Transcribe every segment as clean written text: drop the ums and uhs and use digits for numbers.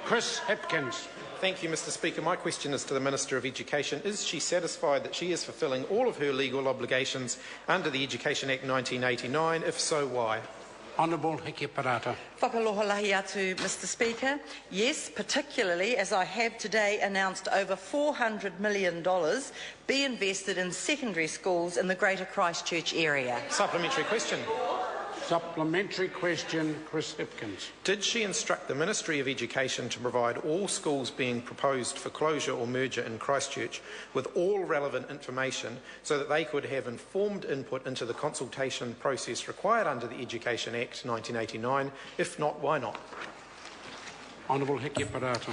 Chris Hipkins. Thank you, Mr Speaker. My question is to the Minister of Education. Is she satisfied that she is fulfilling all of her legal obligations under the Education Act 1989? If so, why? Honourable Hiki Parata. Whakaloholahi atu, Mr Speaker. Yes, particularly as I have today announced over $400 million be invested in secondary schools in the Greater Christchurch area. Supplementary question. Supplementary question, Chris Hipkins. Did she instruct the Ministry of Education to provide all schools being proposed for closure or merger in Christchurch with all relevant information so that they could have informed input into the consultation process required under the Education Act 1989? If not, why not? Honourable Hiki Parata.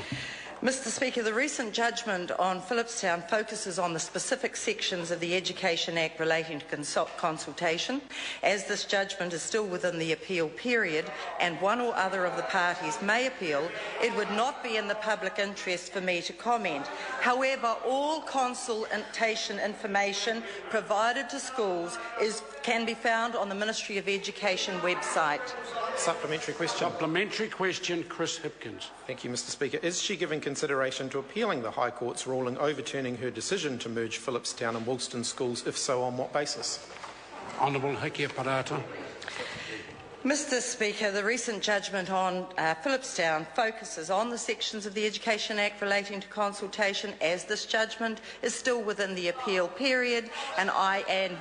Mr Speaker, the recent judgment on Phillipstown focuses on the specific sections of the Education Act relating to consultation. As this judgment is still within the appeal period and one or other of the parties may appeal, it would not be in the public interest for me to comment. However, all consultation information provided to schools can be found on the Ministry of Education website. Supplementary question. Supplementary question, Chris Hipkins. Thank you, Mr Speaker. Is she giving consideration to appealing the High Court's ruling overturning her decision to merge Phillipstown and Woolston schools? If so, on what basis? Honourable Hiki Parata. Mr Speaker, the recent judgment on Phillipstown focuses on the sections of the Education Act relating to consultation. As this judgment is still within the appeal period and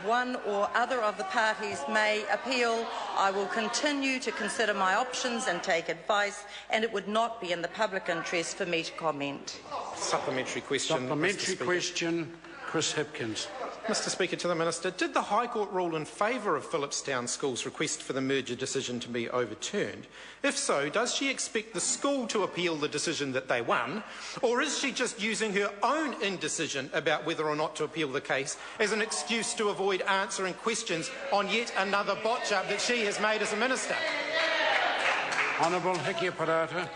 one or other of the parties may appeal, I will continue to consider my options and take advice, and it would not be in the public interest for me to comment. Supplementary question. Supplementary question, Chris Hipkins. Mr Speaker, to the Minister, did the High Court rule in favour of Phillipstown School's request for the merger decision to be overturned? If so, does she expect the school to appeal the decision that they won, or is she just using her own indecision about whether or not to appeal the case as an excuse to avoid answering questions on yet another botch-up that she has made as a Minister? Honourable Hiki Parata.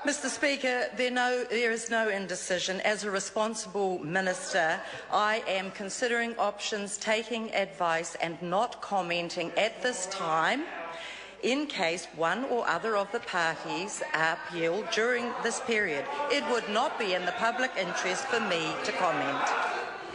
Mr Speaker, there is no indecision. As a responsible minister, I am considering options, taking advice and not commenting at this time in case one or other of the parties appeal during this period. It would not be in the public interest for me to comment.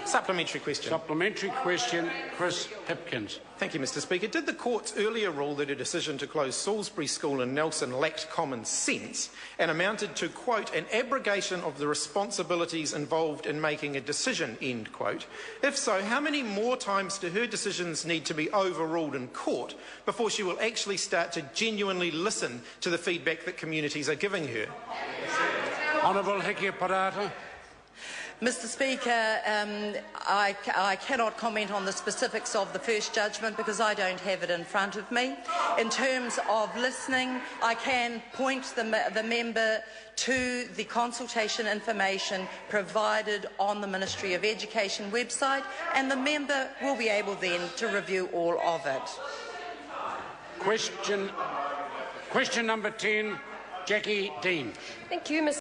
Supplementary question. Supplementary question, Chris Hipkins. Thank you, Mr Speaker. Did the court's earlier rule that a decision to close Salisbury School in Nelson lacked common sense and amounted to, quote, an abrogation of the responsibilities involved in making a decision, end quote? If so, how many more times do her decisions need to be overruled in court before she will actually start to genuinely listen to the feedback that communities are giving her? Honourable Hiki Parata. Mr Speaker, I cannot comment on the specifics of the first judgment because I don't have it in front of me. In terms of listening, I can point the member to the consultation information provided on the Ministry of Education website, and the member will be able then to review all of it. Question number 10, Jackie Dean. Thank you, Mr.